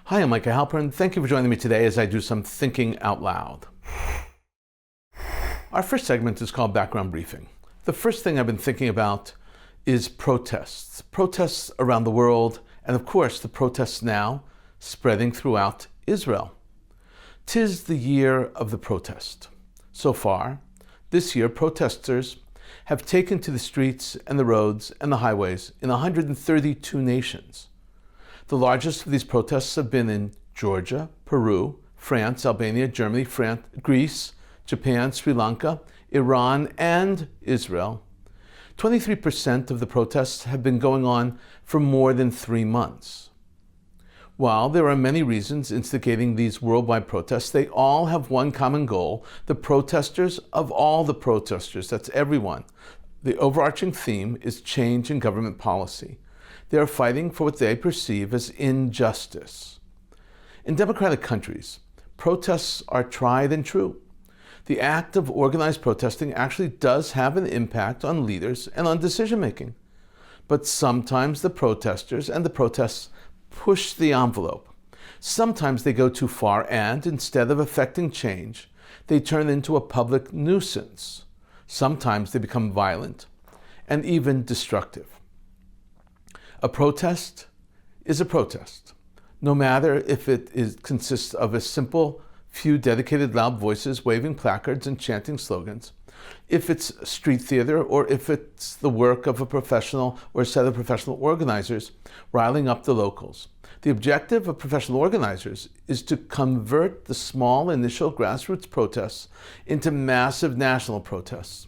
Hi, I'm Micah Halpern. Thank you for joining me today as I do some thinking out loud. Our first segment is called Background Briefing. The first thing I've been thinking about is protests. Protests around the world, and of course the protests now spreading throughout Israel. 'Tis the year of the protest. So far, this year, protesters have taken to the streets and the roads and the highways in 132 nations. The largest of these protests have been in Georgia, Peru, France, Albania, Germany, Greece, Japan, Sri Lanka, Iran, and Israel. 23% of the protests have been going on for more than 3 months. While there are many reasons instigating these worldwide protests, they all have one common goal: the protesters of all the protesters, that's everyone. The overarching theme is change in government policy. They are fighting for what they perceive as injustice. In democratic countries, protests are tried and true. The act of organized protesting actually does have an impact on leaders and on decision-making. But sometimes the protesters and the protests push the envelope. Sometimes they go too far and, instead of affecting change, they turn into a public nuisance. Sometimes they become violent and even destructive. A protest is a protest, no matter if it consists of a simple few dedicated loud voices waving placards and chanting slogans, if it's street theater, or if it's the work of a professional or a set of professional organizers riling up the locals. The objective of professional organizers is to convert the small initial grassroots protests into massive national protests.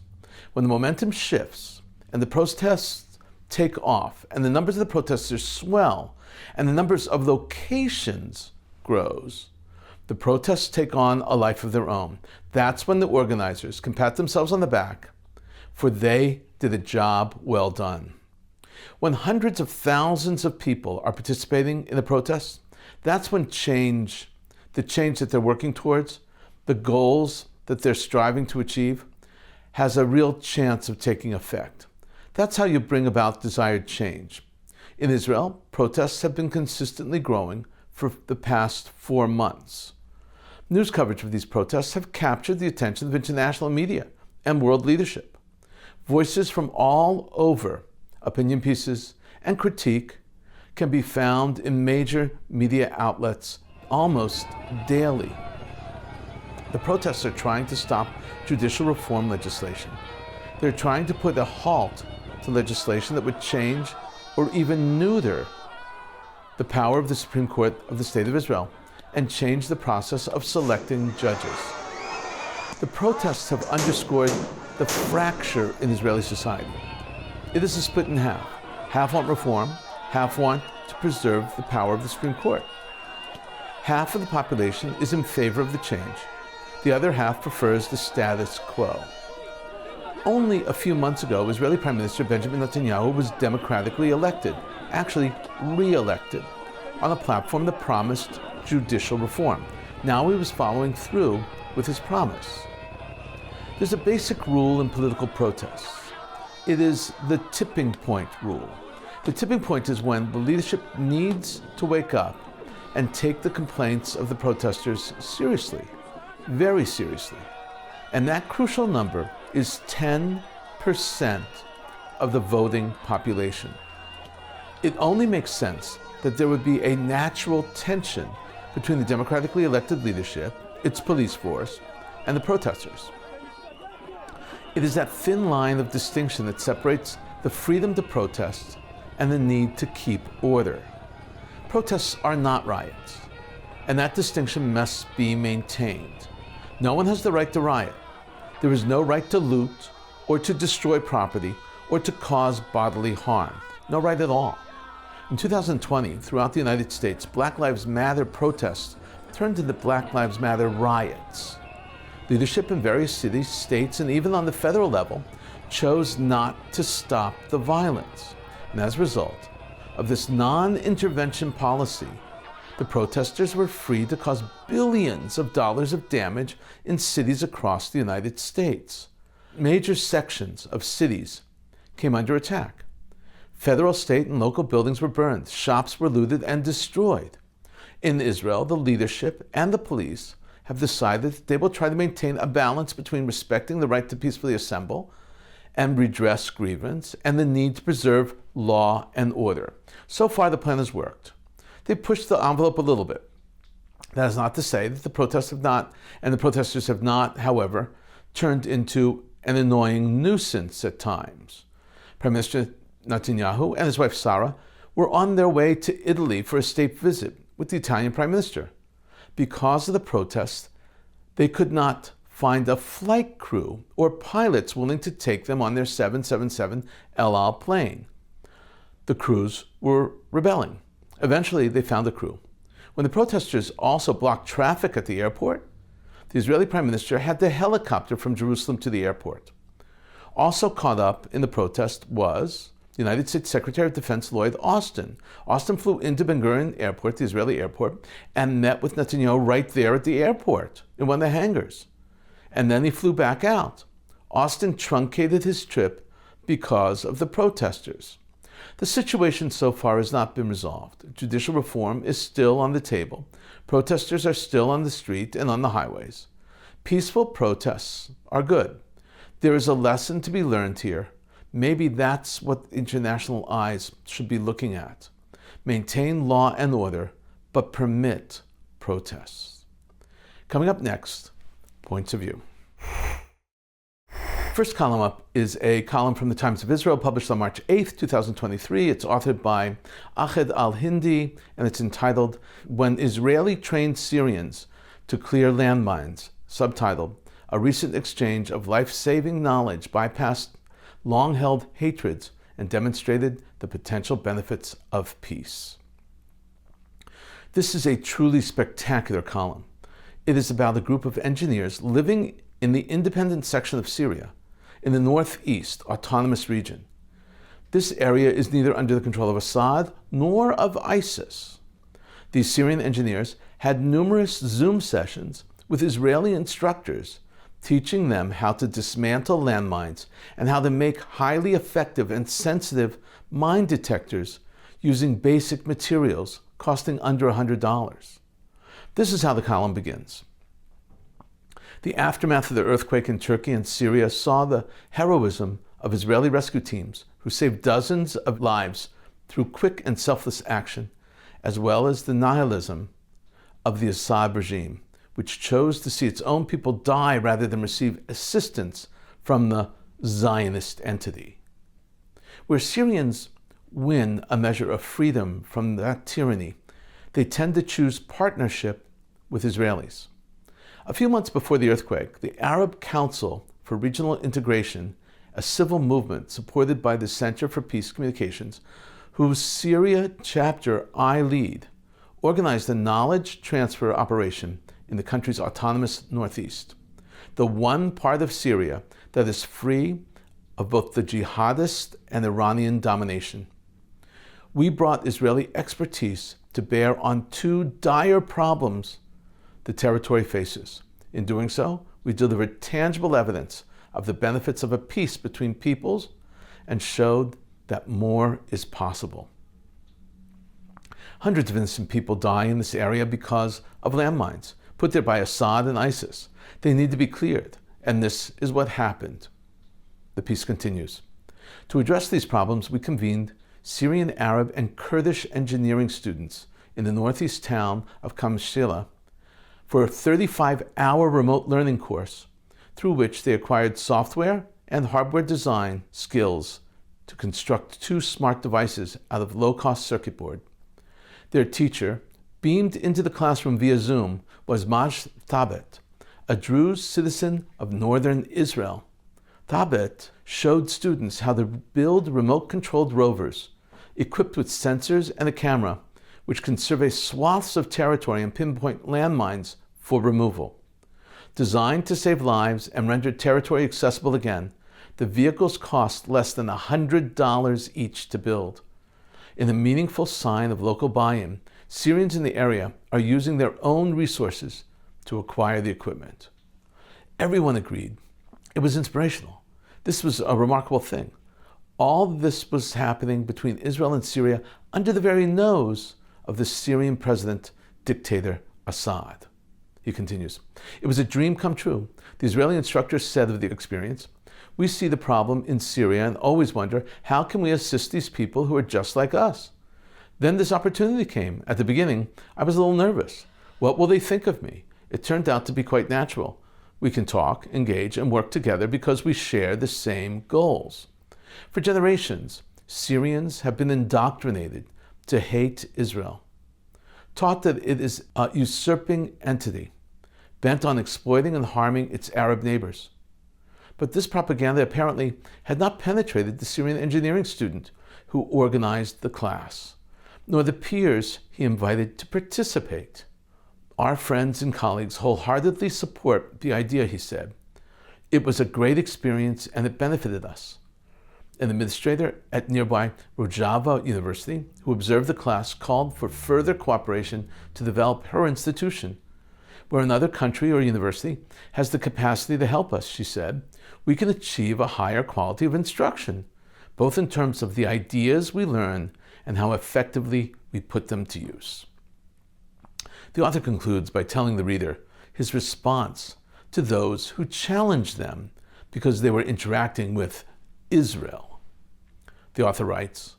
When the momentum shifts and the protests take off and the numbers of the protesters swell and the numbers of locations grows, the protests take on a life of their own. That's when the organizers can pat themselves on the back, for they did a job well done. When hundreds of thousands of people are participating in the protests, that's when the change that they're working towards, the goals that they're striving to achieve, has a real chance of taking effect. That's how you bring about desired change. In Israel, protests have been consistently growing for the past 4 months. News coverage of these protests have captured the attention of international media and world leadership. Voices from all over, opinion pieces, and critique can be found in major media outlets almost daily. The protests are trying to stop judicial reform legislation. They're trying to put a halt to legislation that would change or even neuter the power of the Supreme Court of the State of Israel and change the process of selecting judges. The protests have underscored the fracture in Israeli society. It is a split in half. Half want reform, half want to preserve the power of the Supreme Court. Half of the population is in favor of the change. The other half prefers the status quo. Only a few months ago, Israeli Prime Minister Benjamin Netanyahu was democratically elected, actually re-elected, on a platform that promised judicial reform. Now he was following through with his promise. There's a basic rule in political protests. It is the tipping point rule. The tipping point is when the leadership needs to wake up and take the complaints of the protesters seriously, very seriously. And that crucial number is 10% of the voting population. It only makes sense that there would be a natural tension between the democratically elected leadership, its police force, and the protesters. It is that thin line of distinction that separates the freedom to protest and the need to keep order. Protests are not riots, and that distinction must be maintained. No one has the right to riot. There is no right to loot or to destroy property or to cause bodily harm. No right at all. In 2020, throughout the United States, Black Lives Matter protests turned into Black Lives Matter riots. Leadership in various cities, states, and even on the federal level chose not to stop the violence. And as a result of this non-intervention policy, the protesters were free to cause billions of dollars of damage in cities across the United States. Major sections of cities came under attack. Federal, state, and local buildings were burned. Shops were looted and destroyed. In Israel, the leadership and the police have decided that they will try to maintain a balance between respecting the right to peacefully assemble and redress grievance and the need to preserve law and order. So far, the plan has worked. They pushed the envelope a little bit. That is not to say that the protesters have not, however, turned into an annoying nuisance at times. Prime Minister Netanyahu and his wife Sarah were on their way to Italy for a state visit with the Italian Prime Minister. Because of the protests, they could not find a flight crew or pilots willing to take them on their 777 El Al plane. The crews were rebelling. Eventually, they found a crew. When the protesters also blocked traffic at the airport, the Israeli Prime Minister had to helicopter from Jerusalem to the airport. Also caught up in the protest was the United States Secretary of Defense Lloyd Austin. Austin flew into Ben Gurion Airport, the Israeli airport, and met with Netanyahu right there at the airport in one of the hangars. And then he flew back out. Austin truncated his trip because of the protesters. The situation so far has not been resolved. Judicial reform is still on the table. Protesters are still on the street and on the highways. Peaceful protests are good. There is a lesson to be learned here. Maybe that's what international eyes should be looking at. Maintain law and order, but permit protests. Coming up next, points of view. First column up is a column from the Times of Israel published on March 8th, 2023. It's authored by Ahmed Al-Hindi, and it's entitled, When Israeli Trained Syrians to Clear Landmines, subtitled, A Recent Exchange of Life-Saving Knowledge Bypassed Long-Held Hatreds and Demonstrated the Potential Benefits of Peace. This is a truly spectacular column. It is about a group of engineers living in the independent section of Syria, in the northeast autonomous region. This area is neither under the control of Assad nor of ISIS. These Syrian engineers had numerous Zoom sessions with Israeli instructors teaching them how to dismantle landmines and how to make highly effective and sensitive mine detectors using basic materials costing under $100. This is how the column begins. The aftermath of the earthquake in Turkey and Syria saw the heroism of Israeli rescue teams who saved dozens of lives through quick and selfless action, as well as the nihilism of the Assad regime, which chose to see its own people die rather than receive assistance from the Zionist entity. Where Syrians win a measure of freedom from that tyranny, they tend to choose partnership with Israelis. A few months before the earthquake, the Arab Council for Regional Integration, a civil movement supported by the Center for Peace Communications, whose Syria chapter I lead, organized a knowledge transfer operation in the country's autonomous northeast, the one part of Syria that is free of both the jihadist and Iranian domination. We brought Israeli expertise to bear on two dire problems the territory faces. In doing so, we delivered tangible evidence of the benefits of a peace between peoples and showed that more is possible. Hundreds of innocent people die in this area because of landmines put there by Assad and ISIS. They need to be cleared, and this is what happened. The piece continues. To address these problems, we convened Syrian, Arab, and Kurdish engineering students in the northeast town of Kamshila for a 35-hour remote learning course through which they acquired software and hardware design skills to construct two smart devices out of low-cost circuit board. Their teacher, beamed into the classroom via Zoom, was Maj Tabet, a Druze citizen of northern Israel. Tabet showed students how to build remote-controlled rovers equipped with sensors and a camera, which can survey swaths of territory and pinpoint landmines for removal. Designed to save lives and render territory accessible again, the vehicles cost less than $100 each to build. In a meaningful sign of local buy-in, Syrians in the area are using their own resources to acquire the equipment. Everyone agreed. It was inspirational. This was a remarkable thing. All this was happening between Israel and Syria under the very nose of the Syrian president dictator Assad. He continues, "It was a dream come true. The Israeli instructor said of the experience, 'We see the problem in Syria and always wonder, how can we assist these people who are just like us?' Then this opportunity came. At the beginning, I was a little nervous. What will they think of me? It turned out to be quite natural. We can talk, engage, and work together because we share the same goals." For generations, Syrians have been indoctrinated to hate Israel, taught that it is a usurping entity, bent on exploiting and harming its Arab neighbors. But this propaganda apparently had not penetrated the Syrian engineering student who organized the class, nor the peers he invited to participate. "Our friends and colleagues wholeheartedly support the idea," he said. "It was a great experience and it benefited us." An administrator at nearby Rojava University, who observed the class, called for further cooperation to develop her institution. "Where another country or university has the capacity to help us," she said, "we can achieve a higher quality of instruction, both in terms of the ideas we learn and how effectively we put them to use." The author concludes by telling the reader his response to those who challenged them because they were interacting with Israel. The author writes,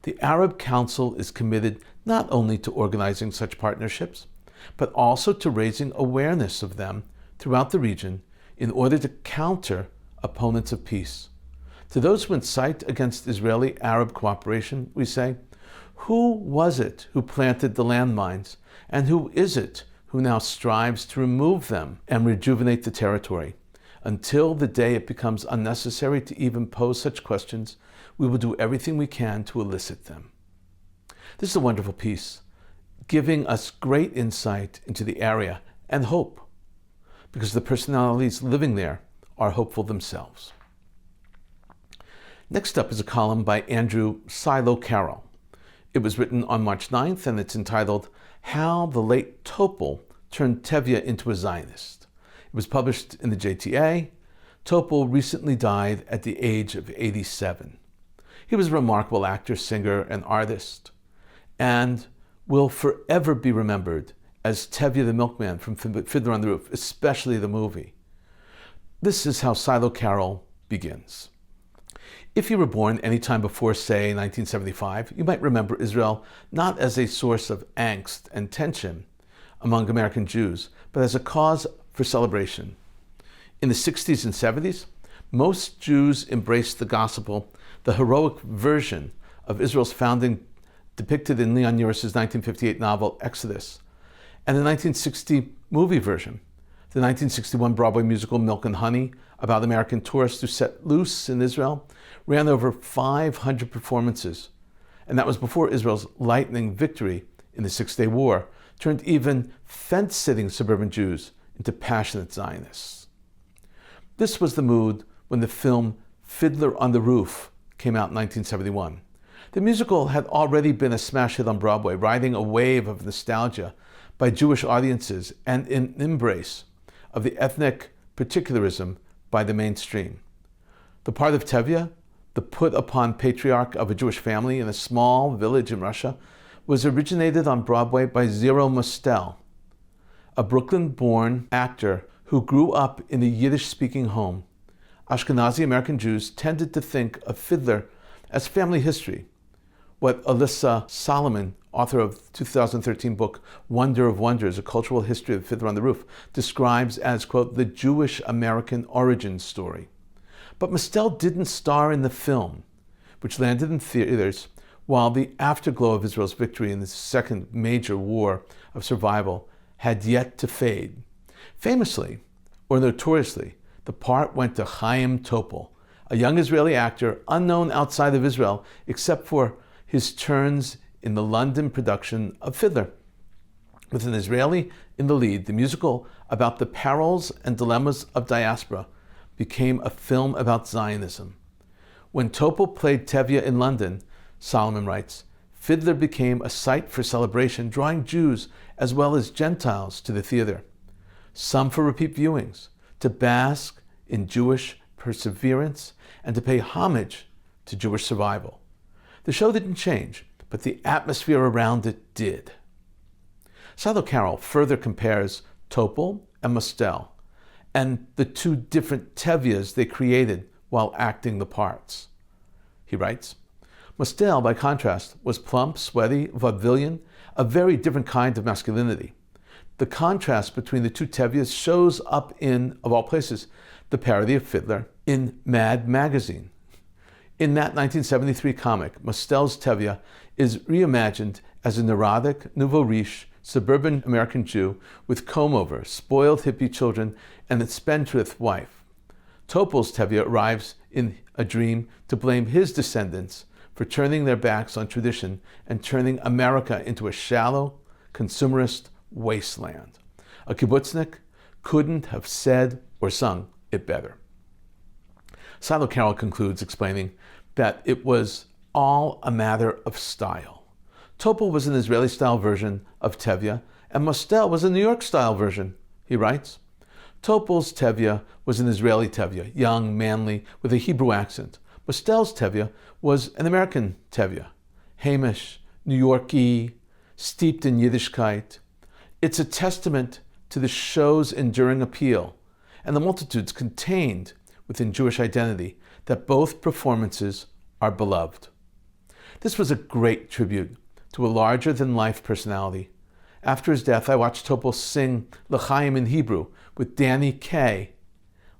"The Arab Council is committed not only to organizing such partnerships, but also to raising awareness of them throughout the region in order to counter opponents of peace. To those who incite against Israeli-Arab cooperation, we say, who was it who planted the landmines, and who is it who now strives to remove them and rejuvenate the territory? Until the day it becomes unnecessary to even pose such questions, we will do everything we can to elicit them." This is a wonderful piece, giving us great insight into the area and hope, because the personalities living there are hopeful themselves. Next up is a column by Andrew Silo Carroll. It was written on March 9th, and it's entitled, "How the Late Topol Turned Tevye into a Zionist." It was published in the JTA. Topol recently died at the age of 87. He was a remarkable actor, singer, and artist, and will forever be remembered as Tevye the Milkman from Fiddler on the Roof, especially the movie. This is how Silo Carroll begins. "If you were born any time before, say, 1975, you might remember Israel not as a source of angst and tension among American Jews, but as a cause for celebration. In the 60s and 70s, most Jews embraced the gospel, the heroic version of Israel's founding depicted in Leon Uris's 1958 novel Exodus, and the 1960 movie version, the 1961 Broadway musical Milk and Honey, about American tourists who set loose in Israel, ran over 500 performances, and that was before Israel's lightning victory in the Six-Day War turned even fence-sitting suburban Jews into passionate Zionists. This was the mood when the film Fiddler on the Roof came out in 1971. The musical had already been a smash hit on Broadway, riding a wave of nostalgia by Jewish audiences and an embrace of the ethnic particularism by the mainstream. The part of Tevye, the put-upon patriarch of a Jewish family in a small village in Russia, was originated on Broadway by Zero Mostel, a Brooklyn-born actor who grew up in a Yiddish-speaking home. Ashkenazi American Jews tended to think of Fiddler as family history, what Alyssa Solomon, author of the 2013 book Wonder of Wonders, A Cultural History of Fiddler on the Roof, describes as, quote, the Jewish American origin story. But Mostel didn't star in the film, which landed in theaters while the afterglow of Israel's victory in the second major war of survival had yet to fade. Famously, or notoriously, the part went to Chaim Topol, a young Israeli actor unknown outside of Israel except for his turns in the London production of Fiddler. With an Israeli in the lead, the musical about the perils and dilemmas of diaspora became a film about Zionism. When Topol played Tevye in London, Solomon writes, Fiddler became a site for celebration, drawing Jews as well as Gentiles to the theater, some for repeat viewings, to bask in Jewish perseverance and to pay homage to Jewish survival. The show didn't change, but the atmosphere around it did. Silo Carroll further compares Topol and Mostel and the two different Tevyas they created while acting the parts. He writes, Mostel, by contrast, was plump, sweaty, vaudevillian, a very different kind of masculinity. The contrast between the two Tevyas shows up in, of all places, the parody of Fiddler in Mad Magazine. In that 1973 comic, Mostel's Tevye is reimagined as a neurotic, nouveau riche, suburban American Jew with comb-over, spoiled hippie children, and a spendthrift wife. Topol's Tevye arrives in a dream to blame his descendants for turning their backs on tradition and turning America into a shallow, consumerist wasteland. A kibbutznik couldn't have said or sung it better. Silo Carroll concludes explaining that it was all a matter of style. Topol was an Israeli-style version of Tevye, and Mostel was a New York-style version. He writes, Topol's Tevye was an Israeli Tevye, young, manly, with a Hebrew accent. Mostel's Tevye was an American Tevye, Hamish, New York-y, steeped in Yiddishkeit. It's a testament to the show's enduring appeal and the multitudes contained within Jewish identity that both performances are beloved. This was a great tribute to a larger-than-life personality. After his death, I watched Topol sing L'chaim in Hebrew with Danny Kaye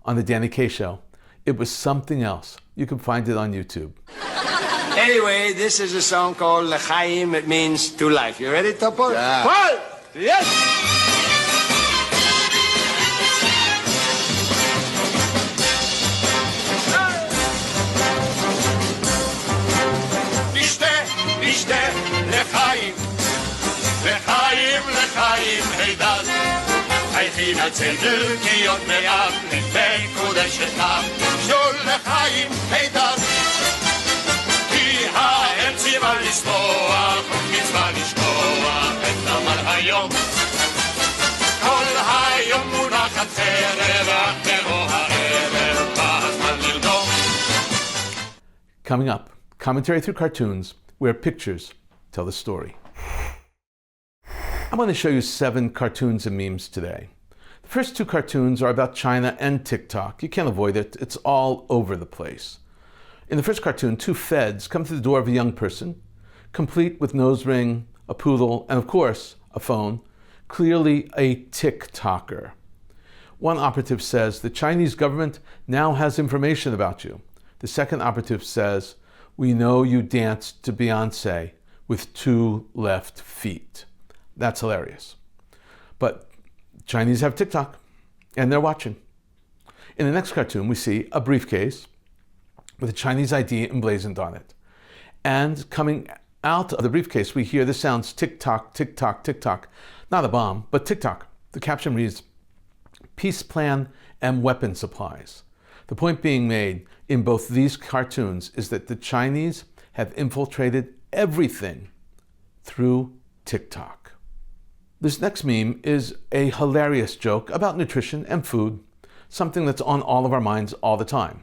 on The Danny Kaye Show. It was something else. You can find it on YouTube. Anyway, this is a song called L'chaim. It means to life. You ready, Topol? Yeah. One, yes! לחיים הידד הייתי נצלו כיות מעט נפי קודשת שול לחיים הידד כי האם ציווה לשמוח מצווה לשכוח את נמל היום כל היום מונחת חרב אחרו הערב בזמן לרדום. Coming up, commentary through cartoons where pictures tell the story. I'm going to show you 7 cartoons and memes today. The first 2 cartoons are about China and TikTok. You can't avoid it. It's all over the place. In the first cartoon, 2 feds come to the door of a young person, complete with nose ring, a poodle, and of course, a phone, clearly a TikToker. One operative says, the Chinese government now has information about you. The second operative says, we know you danced to Beyonce with 2 left feet. That's hilarious. But Chinese have TikTok, and they're watching. In the next cartoon, we see a briefcase with a Chinese ID emblazoned on it. And coming out of the briefcase, we hear the sounds tick-tock, tick-tock, tick-tock. Not a bomb, but tick-tock. The caption reads, peace plan and weapon supplies. The point being made in both these cartoons is that the Chinese have infiltrated everything through TikTok. This next meme is a hilarious joke about nutrition and food, something that's on all of our minds all the time.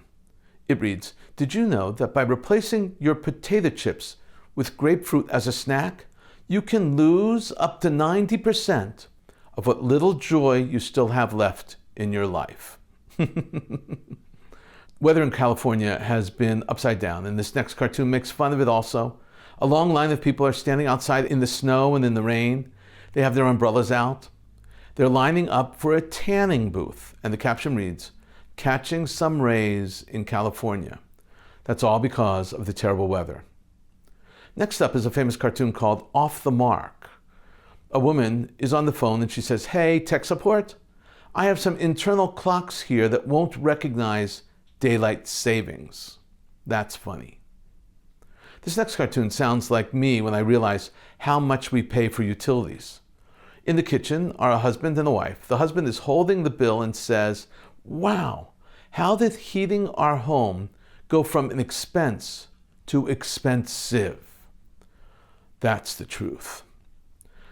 It reads, did you know that by replacing your potato chips with grapefruit as a snack, you can lose up to 90% of what little joy you still have left in your life? Weather in California has been upside down, and this next cartoon makes fun of it also. A long line of people are standing outside in the snow and in the rain. They have their umbrellas out. They're lining up for a tanning booth, and the caption reads, catching some rays in California. That's all because of the terrible weather. Next up is a famous cartoon called Off the Mark. A woman is on the phone and she says, hey, tech support, I have some internal clocks here that won't recognize daylight savings. That's funny. This next cartoon sounds like me when I realize how much we pay for utilities. In the kitchen are a husband and a wife. The husband is holding the bill and says, wow, how did heating our home go from an expense to expensive? That's the truth.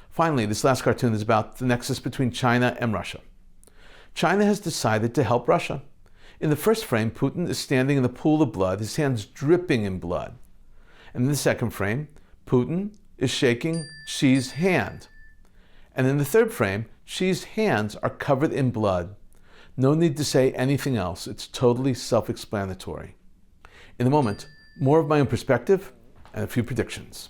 Finally, this last cartoon is about the nexus between China and Russia. China has decided to help Russia. In the first frame, Putin is standing in the pool of blood, his hands dripping in blood. And in the second frame, Putin is shaking Xi's hand. And in the third frame, Xi's hands are covered in blood. No need to say anything else. It's totally self-explanatory. In a moment, more of my own perspective and a few predictions.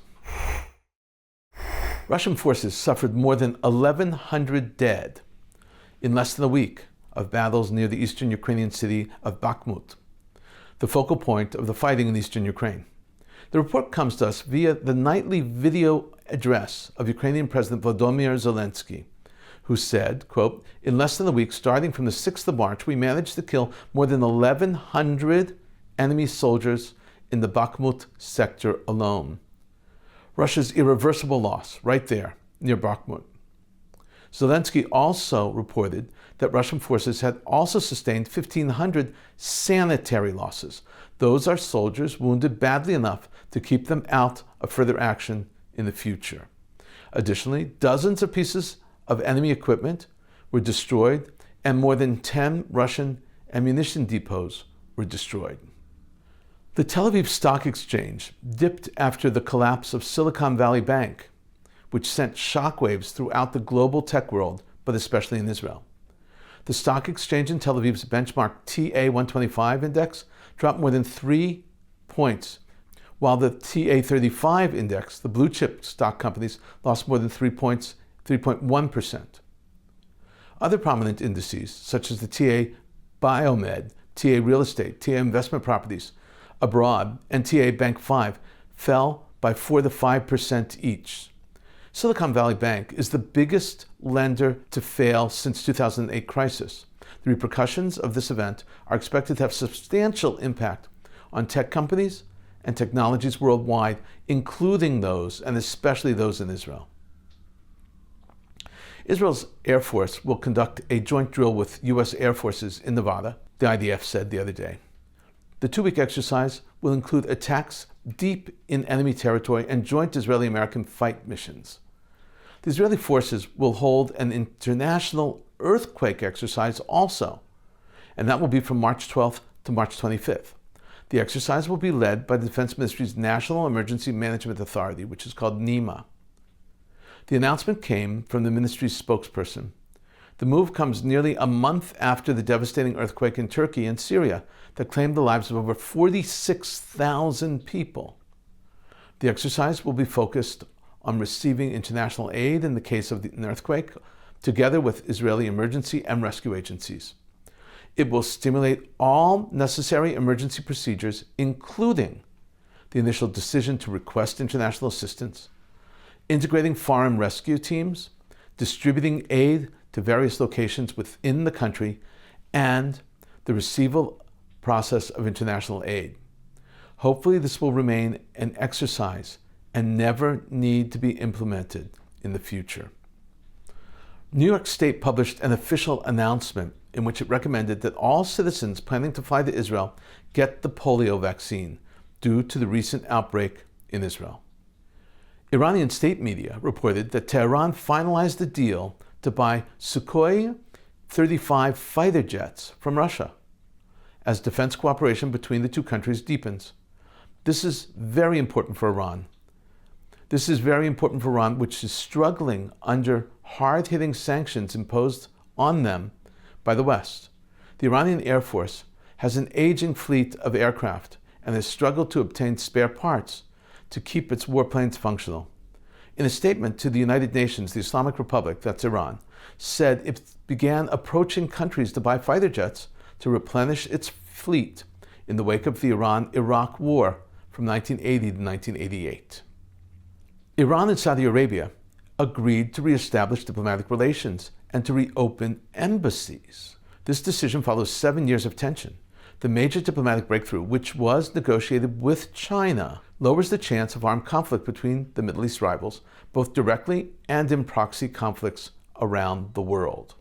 Russian forces suffered more than 1,100 dead in less than a week of battles near the eastern Ukrainian city of Bakhmut, the focal point of the fighting in eastern Ukraine. The report comes to us via the nightly video address of Ukrainian President Volodymyr Zelensky, who said, quote, "In less than a week, starting from the 6th of March, we managed to kill more than 1,100 enemy soldiers in the Bakhmut sector alone." Russia's irreversible loss, right there, near Bakhmut. Zelensky also reported that Russian forces had also sustained 1,500 sanitary losses. Those are soldiers wounded badly enough to keep them out of further action in the future. Additionally, dozens of pieces of enemy equipment were destroyed, and more than 10 Russian ammunition depots were destroyed. The Tel Aviv Stock Exchange dipped after the collapse of Silicon Valley Bank, which sent shockwaves throughout the global tech world, but especially in Israel. The stock exchange in Tel Aviv's benchmark TA125 index dropped more than 3 points, while the TA35 index, the blue chip stock companies, lost more than 3 points, 3.1%. Other prominent indices, such as the TA Biomed, TA Real Estate, TA Investment Properties Abroad, and TA Bank 5, fell by 4 to 5% each. Silicon Valley Bank is the biggest lender to fail since 2008 crisis. The repercussions of this event are expected to have substantial impact on tech companies and technologies worldwide, including those, and especially those in Israel. Israel's Air Force will conduct a joint drill with U.S. Air Forces in Nevada, the IDF said the other day. The 2-week exercise will include attacks deep in enemy territory and joint Israeli-American fight missions. The Israeli forces will hold an international earthquake exercise also, and that will be from March 12th to March 25th. The exercise will be led by the Defense Ministry's National Emergency Management Authority, which is called NEMA. The announcement came from the ministry's spokesperson. The move comes nearly a month after the devastating earthquake in Turkey and Syria that claimed the lives of over 46,000 people. The exercise will be focused on receiving international aid in the case of an earthquake, together with Israeli emergency and rescue agencies. It will stimulate all necessary emergency procedures, including the initial decision to request international assistance, integrating foreign rescue teams, distributing aid to various locations within the country, and the receival process of international aid. Hopefully this will remain an exercise and never need to be implemented in the future. New York State published an official announcement in which it recommended that all citizens planning to fly to Israel get the polio vaccine due to the recent outbreak in Israel. Iranian state media reported that Tehran finalized a deal to buy Sukhoi 35 fighter jets from Russia as defense cooperation between the two countries deepens. This is very important for Iran. This is very important for Iran, which is struggling under hard-hitting sanctions imposed on them by the West. The Iranian Air Force has an aging fleet of aircraft and has struggled to obtain spare parts to keep its warplanes functional. In a statement to the United Nations, the Islamic Republic, that's Iran, said it began approaching countries to buy fighter jets to replenish its fleet in the wake of the Iran-Iraq War from 1980 to 1988. Iran and Saudi Arabia agreed to reestablish diplomatic relations and to reopen embassies. This decision follows 7 years of tension. The major diplomatic breakthrough, which was negotiated with China, lowers the chance of armed conflict between the Middle East rivals, both directly and in proxy conflicts around the world.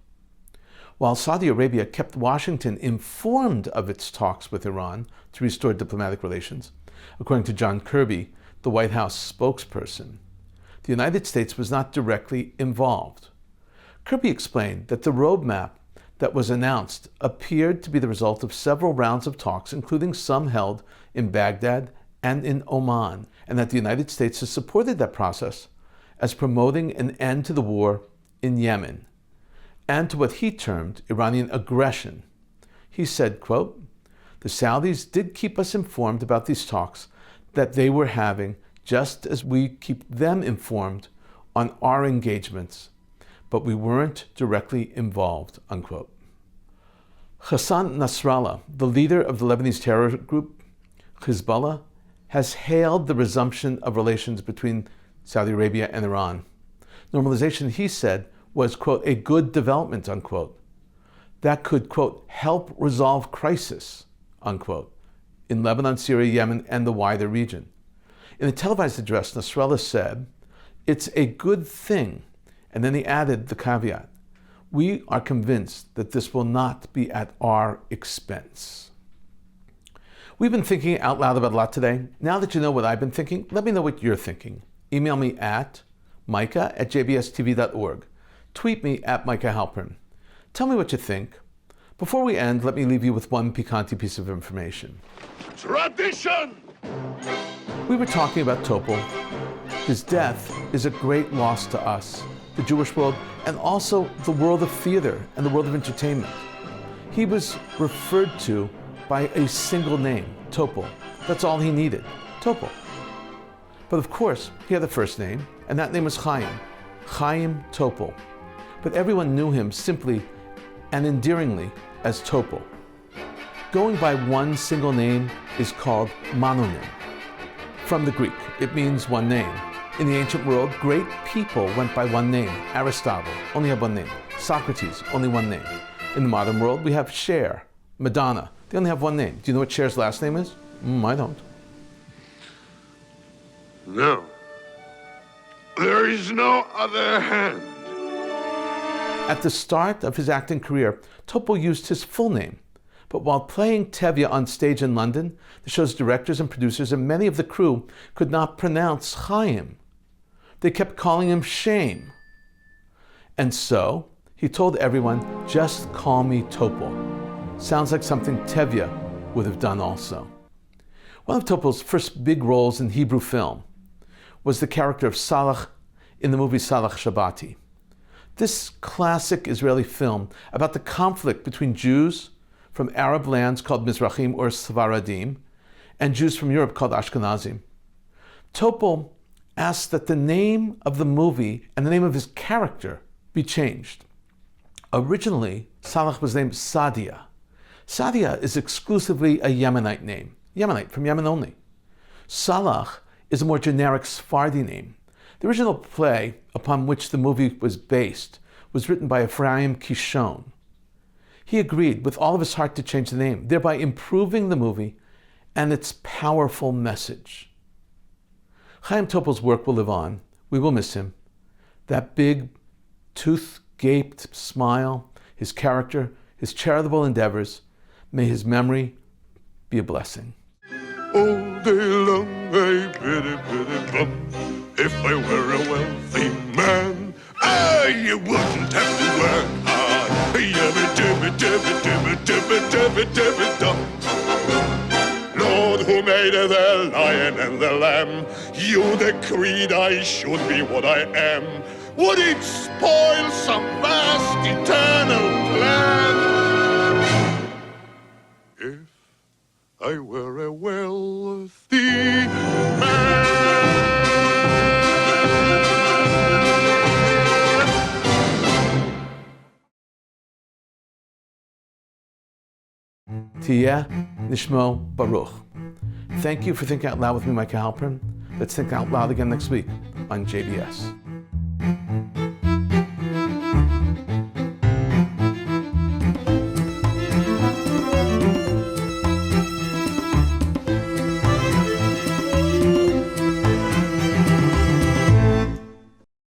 While Saudi Arabia kept Washington informed of its talks with Iran to restore diplomatic relations, according to John Kirby, the White House spokesperson, the United States was not directly involved. Kirby explained that the roadmap that was announced appeared to be the result of several rounds of talks, including some held in Baghdad and in Oman, and that the United States has supported that process as promoting an end to the war in Yemen and to what he termed Iranian aggression. He said, quote, "The Saudis did keep us informed about these talks that they were having, just as we keep them informed on our engagements, but we weren't directly involved," unquote. Hassan Nasrallah, the leader of the Lebanese terror group Hezbollah, has hailed the resumption of relations between Saudi Arabia and Iran. Normalization, he said, was, quote, "a good development," unquote, that could, quote, "help resolve crisis," unquote, in Lebanon, Syria, Yemen, and the wider region. In a televised address, Nasrallah said, "It's a good thing," and then he added the caveat, "We are convinced that this will not be at our expense." We've been thinking out loud about a lot today. Now that you know what I've been thinking, let me know what you're thinking. Email me at micah@jbstv.org. Tweet me at Micah Halpern. Tell me what you think. Before we end, let me leave you with one piquante piece of information. Tradition! We were talking about Topol. His death is a great loss to us, the Jewish world, and also the world of theater and the world of entertainment. He was referred to by a single name, Topol. That's all he needed, Topol. But of course, he had a first name, and that name was Chaim Topol. But everyone knew him simply and endearingly as Topol. Going by one single name is called mononym. From the Greek, it means one name. In the ancient world, great people went by one name. Aristotle only had one name. Socrates, only one name. In the modern world, we have Cher, Madonna. They only have one name. Do you know what Cher's last name is? I don't. No. There is no other hand. At the start of his acting career, Topol used his full name. But while playing Tevye on stage in London, the show's directors and producers and many of the crew could not pronounce Chaim. They kept calling him Shame. And so, he told everyone, "Just call me Topol." Sounds like something Tevye would have done also. One of Topol's first big roles in Hebrew film was the character of Salah in the movie Salah Shabati. This classic Israeli film about the conflict between Jews from Arab lands called Mizrahim or Svaradim and Jews from Europe called Ashkenazim. Topol asked that the name of the movie and the name of his character be changed. Originally, Salah was named Sadia. Sadia is exclusively a Yemenite name, Yemenite, from Yemen only. Salah is a more generic Sephardi name. The original play upon which the movie was based was written by Ephraim Kishon. He agreed with all of his heart to change the name, thereby improving the movie and its powerful message. Chaim Topol's work will live on. We will miss him. That big, tooth-gaped smile, his character, his charitable endeavors, may his memory be a blessing. All day long, I biddy bum. If I were a wealthy man, I wouldn't have to work hard. Lord, who made the lion and the lamb, you decreed I should be what I am. Would it spoil some vast eternal plan? If I were a wealthy man. Tiyeh Nishmo Baruch. Thank you for thinking out loud with me, Micah Halpern. Let's think out loud again next week on JBS.